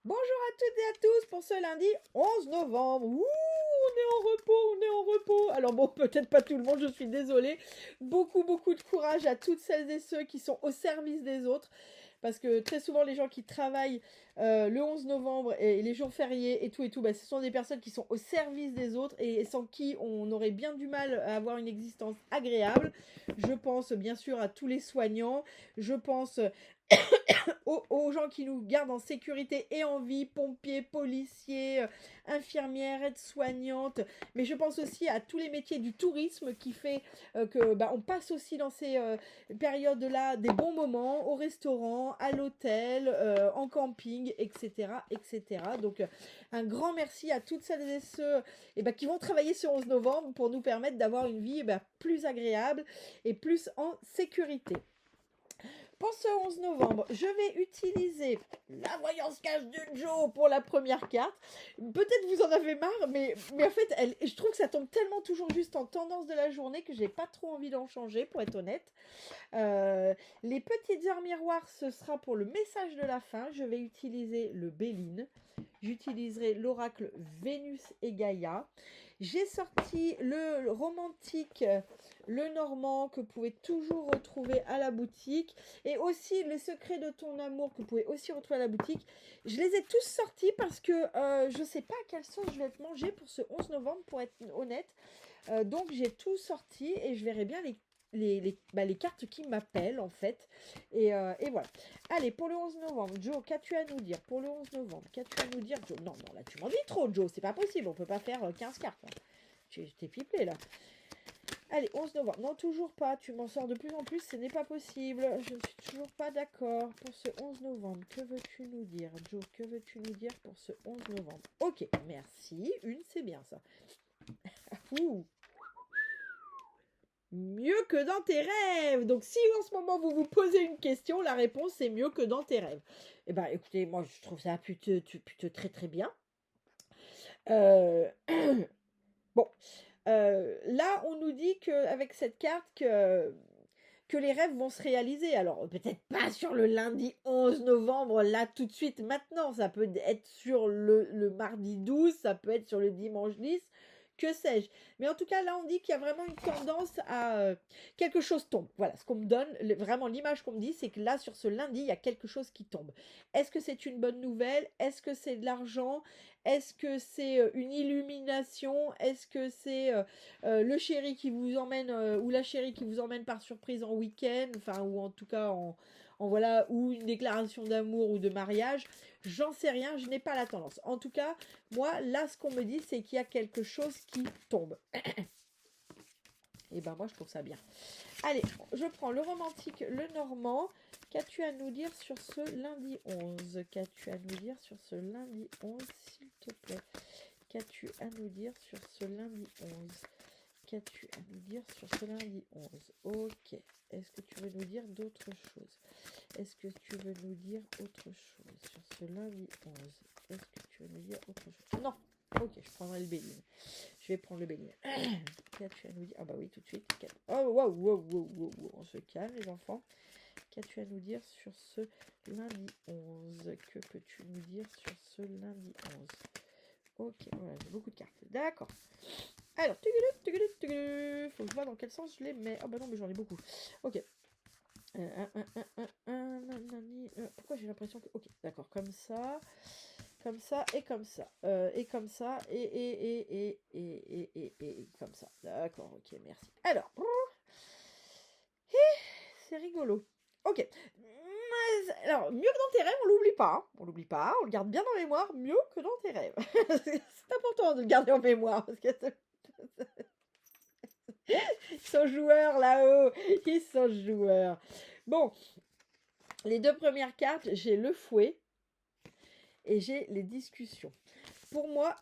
Bonjour à toutes et à tous pour ce lundi 11 novembre. Ouh, on est en repos, on est en repos. Alors bon, peut-être pas tout le monde, je suis désolée. Beaucoup de courage à toutes celles et ceux qui sont au service des autres. Parce que très souvent, les gens qui travaillent le 11 novembre et les jours fériés et tout, bah, ce sont des personnes qui sont au service des autres et sans qui on aurait bien du mal à avoir une existence agréable. Je pense bien sûr à tous les soignants. Je pense aux gens qui nous gardent en sécurité et en vie, pompiers, policiers, infirmières, aides-soignantes. Mais je pense aussi à tous les métiers du tourisme qui fait que bah, on passe aussi dans ces périodes-là des bons moments au restaurant, à l'hôtel, en camping, etc., etc. Donc un grand merci à toutes celles et ceux bah, qui vont travailler ce 11 novembre pour nous permettre d'avoir une vie bah, plus agréable et plus en sécurité. Pour ce 11 novembre, je vais utiliser la voyance cache de Joe pour la première carte. Peut-être vous en avez marre, mais en fait, je trouve que ça tombe tellement toujours juste en tendance de la journée que j'ai pas trop envie d'en changer, pour être honnête. Les petites heures miroirs, ce sera pour le message de la fin. Je vais utiliser le Béline. J'utiliserai l'oracle Vénus et Gaïa. J'ai sorti le romantique, le normand, que vous pouvez toujours retrouver à la boutique. Et aussi les secrets de ton amour, que vous pouvez aussi retrouver à la boutique. Je les ai tous sortis parce que je ne sais pas à quelle sauce je vais être mangée pour ce 11 novembre, pour être honnête. Donc j'ai tout sorti et je verrai bien les cartes qui m'appellent en fait. Et voilà. Allez, pour le 11 novembre, Joe, qu'as-tu à nous dire? Pour le 11 novembre, qu'as-tu à nous dire, Joe? Non, non, là tu m'en dis trop, Joe, c'est pas possible, on peut pas faire 15 cartes. Là. T'es pipé là. Allez, 11 novembre. Non, toujours pas. Tu m'en sors de plus en plus. Ce n'est pas possible. Je ne suis toujours pas d'accord pour ce 11 novembre. Que veux-tu nous dire, Joe? Que veux-tu nous dire pour ce 11 novembre? Ok, merci. Une, c'est bien ça. Ouh, mieux que dans tes rêves. Donc si en ce moment vous vous posez une question, la réponse est mieux que dans tes rêves. Eh ben écoutez, moi je trouve ça plutôt très très bien. Euh, bon, là on nous dit qu'avec cette carte que les rêves vont se réaliser. Alors peut-être pas sur le lundi 11 novembre, là tout de suite maintenant. Ça peut être sur le mardi 12, ça peut être sur le dimanche 10, que sais-je. Mais en tout cas, là, on dit qu'il y a vraiment une tendance à quelque chose tombe. Voilà, ce qu'on me donne, vraiment l'image qu'on me dit, c'est que là, sur ce lundi, il y a quelque chose qui tombe. Est-ce que c'est une bonne nouvelle? Est-ce que c'est de l'argent? Est-ce que c'est une illumination? Est-ce que c'est le chéri qui vous emmène ou la chérie qui vous emmène par surprise en week-end? Enfin, ou en tout cas en voilà, ou une déclaration d'amour ou de mariage? J'en sais rien, je n'ai pas la tendance. En tout cas, moi, là, ce qu'on me dit, c'est qu'il y a quelque chose qui tombe. Et ben moi, je trouve ça bien. Allez, je prends le romantique, le normand. Qu'as-tu à nous dire sur ce lundi 11? Qu'as-tu à nous dire sur ce lundi 11, s'il te plaît? Qu'as-tu à nous dire sur ce lundi 11? Qu'as-tu à nous dire sur ce lundi 11? Ok. Est-ce que tu veux nous dire d'autres choses? Est-ce que tu veux nous dire autre chose sur ce lundi 11? Est-ce que tu veux nous dire autre chose? Non. Ok, je prendrai le Béline. Je vais prendre le Béline. Qu'as-tu à nous dire? Ah bah oui, tout de suite. Oh, wow. On se calme, les enfants. Qu'as-tu à nous dire sur ce lundi 11? Que peux-tu nous dire sur ce lundi 11? Ok, voilà, j'ai beaucoup de cartes. D'accord. Alors, faut que je vois dans quel sens je les mets. Ah bah non, mais j'en ai beaucoup. Ok. Pourquoi j'ai l'impression que... Ok, d'accord, comme ça, et comme ça, et comme ça, et comme ça. D'accord, ok, merci. Alors, c'est rigolo. Ok. Alors, mieux que dans tes rêves, on l'oublie pas. Hein. On l'oublie pas, on le garde bien en mémoire, mieux que dans tes rêves. C'est important de le garder en mémoire, parce que ils sont joueurs là-haut. Ils sont joueurs. Bon, les deux premières cartes, j'ai le fouet et j'ai les discussions. Pour moi,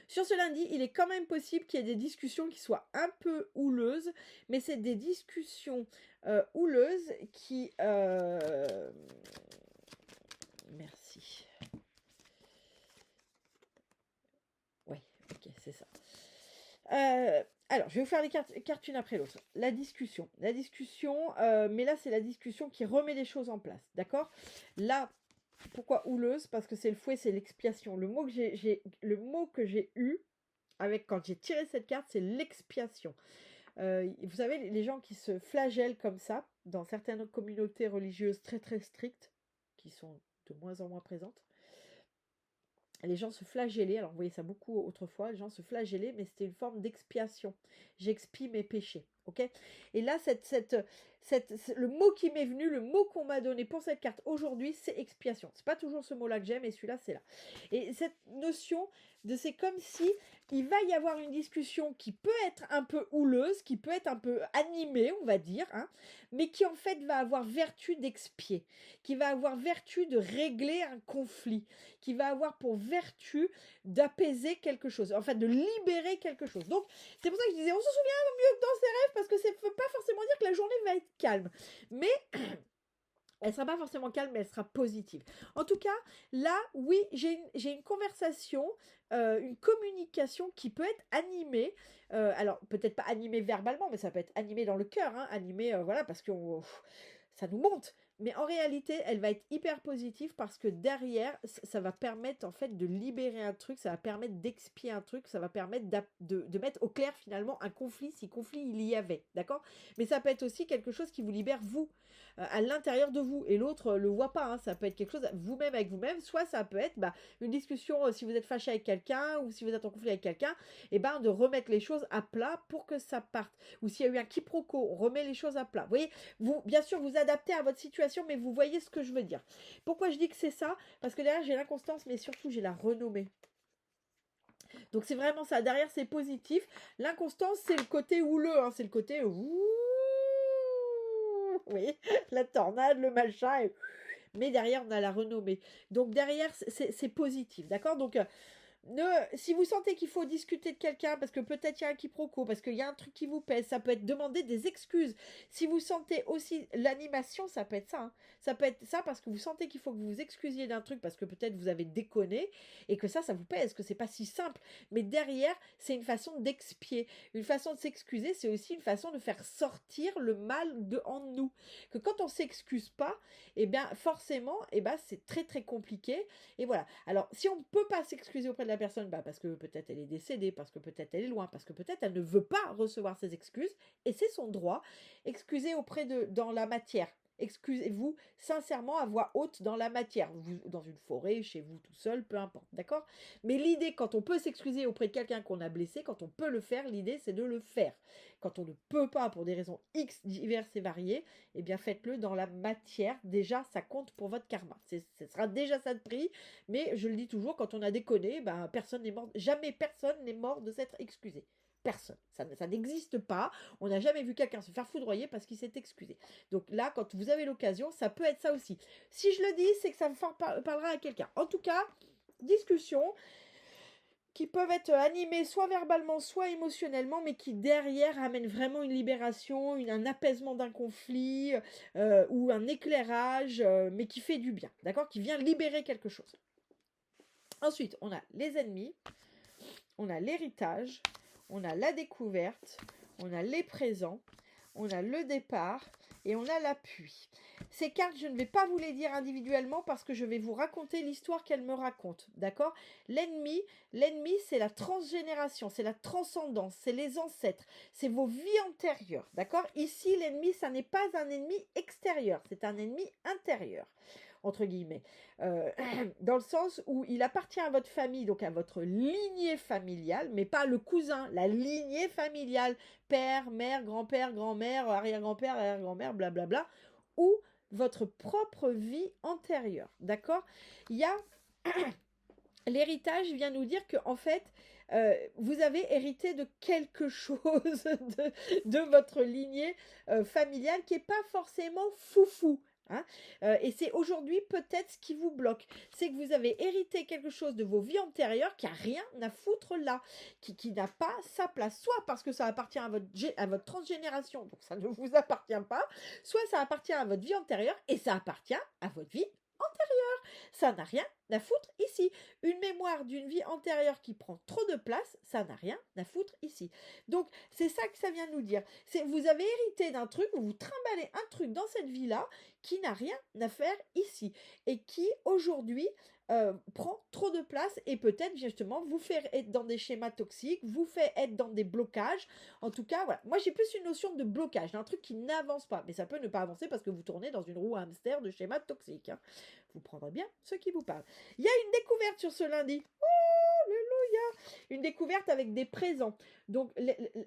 sur ce lundi, il est quand même possible qu'il y ait des discussions qui soient un peu houleuses, mais c'est des discussions houleuses qui... Merci. Ouais, ok, c'est ça. Alors, je vais vous faire les cartes une après l'autre. La discussion. Mais là, c'est la discussion qui remet les choses en place. D'accord? Là, pourquoi houleuse? Parce que c'est le fouet, c'est l'expiation. Le mot que j'ai eu quand j'ai tiré cette carte, c'est l'expiation. Vous savez, les gens qui se flagellent comme ça, dans certaines communautés religieuses très très strictes, qui sont de moins en moins présentes, les gens se flagellaient, alors vous voyez ça beaucoup autrefois, les gens se flagellaient, mais c'était une forme d'expiation. J'expie mes péchés, ok? Et là, le mot qui m'est venu, le mot qu'on m'a donné pour cette carte aujourd'hui, c'est expiation. C'est pas toujours ce mot-là que j'aime, et celui-là, c'est là. Et cette notion c'est comme si il va y avoir une discussion qui peut être un peu houleuse, qui peut être un peu animée, on va dire, hein, mais qui en fait va avoir vertu d'expier, qui va avoir vertu de régler un conflit, qui va avoir pour vertu d'apaiser quelque chose, en fait de libérer quelque chose. Donc c'est pour ça que je disais, on se souvient mieux que dans ses rêves, parce que ça ne veut pas forcément dire que la journée va être calme, mais elle ne sera pas forcément calme, mais elle sera positive. En tout cas, là, oui, j'ai une conversation, une communication qui peut être animée. Alors, peut-être pas animée verbalement, mais ça peut être animé dans le cœur, hein, animée, voilà, parce que ça nous monte. Mais en réalité, elle va être hyper positive parce que derrière, ça va permettre en fait de libérer un truc, ça va permettre d'expier un truc, ça va permettre de mettre au clair finalement un conflit, si conflit il y avait, d'accord? Mais ça peut être aussi quelque chose qui vous libère vous, à l'intérieur de vous, et l'autre le voit pas, hein. Ça peut être quelque chose vous-même avec vous-même, soit ça peut être une discussion, si vous êtes fâché avec quelqu'un, ou si vous êtes en conflit avec quelqu'un, et de remettre les choses à plat pour que ça parte. Ou s'il y a eu un quiproquo, on remet les choses à plat. Vous voyez, vous, bien sûr, vous adaptez à votre situation, mais vous voyez ce que je veux dire. Pourquoi je dis que c'est ça? Parce que derrière, j'ai l'inconstance, mais surtout, j'ai la renommée. Donc, c'est vraiment ça. Derrière, c'est positif. L'inconstance, c'est le côté houleux, hein. C'est le côté... Oui, la tornade, le machin... Mais derrière, on a la renommée. Donc, derrière, c'est positif. D'accord? Donc... si vous sentez qu'il faut discuter de quelqu'un parce que peut-être il y a un quiproquo, parce qu'il y a un truc qui vous pèse, ça peut être demander des excuses. Si vous sentez aussi l'animation, ça peut être ça, hein. Ça peut être ça parce que vous sentez qu'il faut que vous vous excusiez d'un truc parce que peut-être vous avez déconné et que ça vous pèse, que c'est pas si simple. Mais derrière, c'est une façon d'expier. Une façon de s'excuser, c'est aussi une façon de faire sortir le mal en nous. Que quand on s'excuse pas, eh bien forcément, c'est très très compliqué. Et voilà. Alors, si on ne peut pas s'excuser auprès de la personne, parce que peut-être elle est décédée, parce que peut-être elle est loin, parce que peut-être elle ne veut pas recevoir ses excuses, et c'est son droit, excusez dans la matière. Excusez-vous sincèrement à voix haute dans la matière, dans une forêt, chez vous tout seul, peu importe, d'accord? Mais l'idée, quand on peut s'excuser auprès de quelqu'un qu'on a blessé, quand on peut le faire, l'idée c'est de le faire. Quand on ne peut pas, pour des raisons X diverses et variées, eh bien faites-le dans la matière. Déjà, ça compte pour votre karma. Ce sera déjà ça de prix, mais je le dis toujours, quand on a déconné, personne n'est mort. Jamais personne n'est mort de s'être excusé. Personne. Ça n'existe pas. On n'a jamais vu quelqu'un se faire foudroyer parce qu'il s'est excusé. Donc là, quand vous avez l'occasion, ça peut être ça aussi. Si je le dis, c'est que ça parlera à quelqu'un. En tout cas, discussion qui peuvent être animés soit verbalement, soit émotionnellement, mais qui derrière amènent vraiment une libération, un apaisement d'un conflit ou un éclairage, mais qui fait du bien, d'accord? Qui vient libérer quelque chose. Ensuite, on a les ennemis, on a l'héritage, on a la découverte, on a les présents, on a le départ et on a l'appui. Ces cartes, je ne vais pas vous les dire individuellement parce que je vais vous raconter l'histoire qu'elles me racontent, d'accord? L'ennemi, c'est la transgénération, c'est la transcendance, c'est les ancêtres, c'est vos vies antérieures, d'accord? Ici, l'ennemi, ça n'est pas un ennemi extérieur, c'est un ennemi intérieur, entre guillemets, dans le sens où il appartient à votre famille, donc à votre lignée familiale, mais pas le cousin, la lignée familiale, père, mère, grand-père, grand-mère, arrière-grand-père, arrière-grand-mère, blablabla, ou votre propre vie antérieure, d'accord? Il y a... L'héritage vient nous dire que en fait, vous avez hérité de quelque chose de votre lignée familiale qui n'est pas forcément foufou. Hein, et c'est aujourd'hui peut-être ce qui vous bloque, c'est que vous avez hérité quelque chose de vos vies antérieures qui n'a rien à foutre là, qui n'a pas sa place, soit parce que ça appartient à votre transgénération, donc ça ne vous appartient pas, soit ça appartient à votre vie antérieure et ça appartient à votre vie antérieure. ça n'a rien à foutre ici. Une mémoire d'une vie antérieure qui prend trop de place, ça n'a rien à foutre ici. Donc, c'est ça que ça vient nous dire. C'est vous avez hérité d'un truc, vous trimballez un truc dans cette vie-là qui n'a rien à faire ici et qui, aujourd'hui, prend trop de place et peut-être justement vous faire être dans des schémas toxiques, vous fait être dans des blocages. En tout cas, voilà. Moi, j'ai plus une notion de blocage, d'un truc qui n'avance pas. Mais ça peut ne pas avancer parce que vous tournez dans une roue à hamster de schémas toxiques. Hein. Vous prendrez bien ceux qui vous parlent. Il y a une découverte sur ce lundi. Oh, alléluia! Une découverte avec des présents. Donc,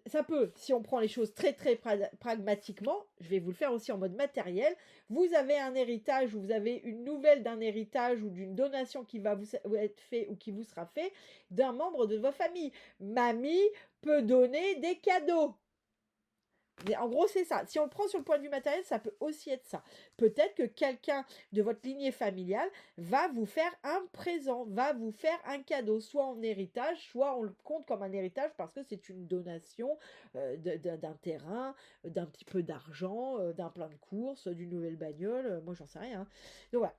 ça peut, si on prend les choses très, très pragmatiquement, je vais vous le faire aussi en mode matériel. Vous avez un héritage ou vous avez une nouvelle d'un héritage ou d'une donation qui va vous être fait ou qui vous sera fait d'un membre de votre famille. Mamie peut donner des cadeaux. Mais en gros, c'est ça. Si on le prend sur le point de vue matériel, ça peut aussi être ça. Peut-être que quelqu'un de votre lignée familiale va vous faire un présent, va vous faire un cadeau, soit en héritage, soit on le compte comme un héritage parce que c'est une donation d'un terrain, d'un petit peu d'argent, d'un plein de courses, d'une nouvelle bagnole. Moi, j'en sais rien. Hein. Donc voilà.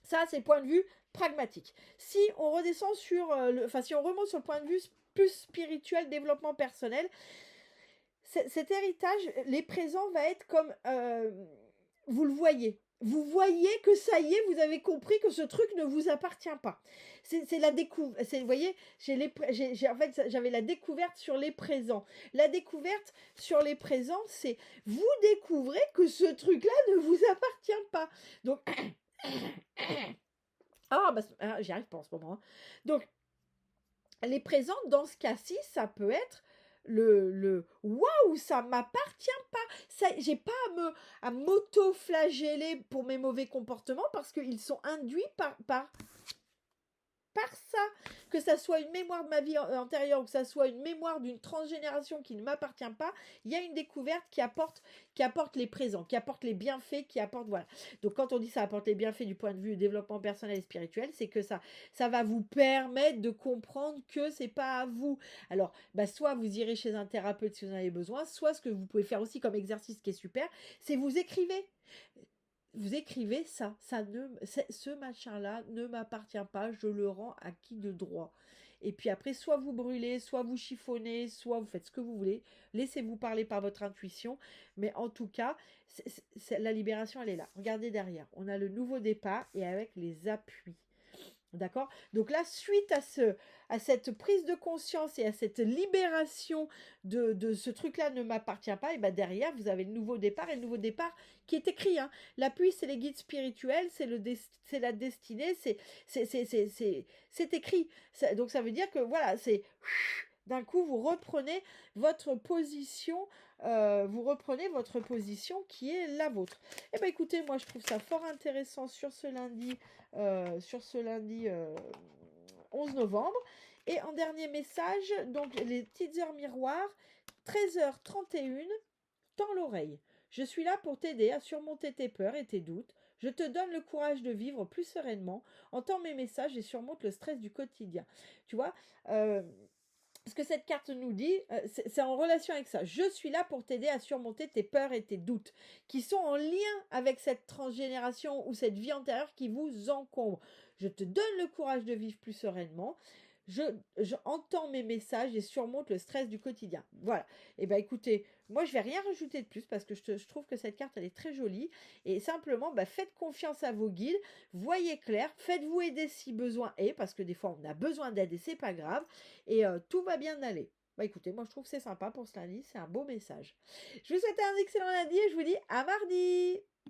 Ça, c'est le point de vue pragmatique. Si on redescend sur si on remonte sur le point de vue plus spirituel, développement personnel, cet héritage, les présents va être comme vous le voyez. Vous voyez que ça y est, vous avez compris que ce truc ne vous appartient pas. C'est la découverte. Vous voyez, en fait, j'avais la découverte sur les présents. La découverte sur les présents, c'est vous découvrez que ce truc-là ne vous appartient pas. Donc, j'y arrive pas en ce moment. Hein. Donc, les présents, dans ce cas-ci, ça peut être le waouh, ça m'appartient pas. Ça, j'ai pas à m'auto-flageller pour mes mauvais comportements parce qu'ils sont induits par ça, que ça soit une mémoire de ma vie antérieure ou que ça soit une mémoire d'une transgénération qui ne m'appartient pas, il y a une découverte qui apporte les présents, qui apporte les bienfaits, qui apporte, voilà. Donc quand on dit ça apporte les bienfaits du point de vue développement personnel et spirituel, c'est que ça va vous permettre de comprendre que c'est pas à vous. Alors, soit vous irez chez un thérapeute si vous en avez besoin, soit ce que vous pouvez faire aussi comme exercice qui est super, c'est vous écrivez. Vous écrivez ça, ce machin-là ne m'appartient pas, je le rends à qui de droit. Et puis après, soit vous brûlez, soit vous chiffonnez, soit vous faites ce que vous voulez. Laissez-vous parler par votre intuition. Mais en tout cas, la libération, elle est là. Regardez derrière. On a le nouveau départ et avec les appuis. D'accord? Donc là, suite à cette prise de conscience et à cette libération de ce truc-là ne m'appartient pas, et bien derrière, vous avez le nouveau départ, et le nouveau départ qui est écrit. Hein. L'appui, c'est les guides spirituels, c'est la destinée, c'est écrit. Donc ça veut dire que voilà, c'est... D'un coup, vous reprenez votre position qui est la vôtre. Eh bien, écoutez, moi, je trouve ça fort intéressant sur ce lundi 11 novembre. Et en dernier message, donc les petites heures miroirs, 13h31, tends l'oreille. Je suis là pour t'aider à surmonter tes peurs et tes doutes. Je te donne le courage de vivre plus sereinement. Entends mes messages et surmonte le stress du quotidien. Tu vois ce que cette carte nous dit, c'est en relation avec ça. Je suis là pour t'aider à surmonter tes peurs et tes doutes qui sont en lien avec cette transgénération ou cette vie antérieure qui vous encombre. Je te donne le courage de vivre plus sereinement. Je entends mes messages et surmonte le stress du quotidien. Voilà. Et bien écoutez, moi je vais rien rajouter de plus parce que je trouve que cette carte elle est très jolie. Et simplement, faites confiance à vos guides, voyez clair, faites-vous aider si besoin est, parce que des fois on a besoin d'aide et c'est pas grave. Et tout va bien aller. Écoutez, moi je trouve que c'est sympa pour ce lundi, c'est un beau message. Je vous souhaite un excellent lundi et je vous dis à mardi.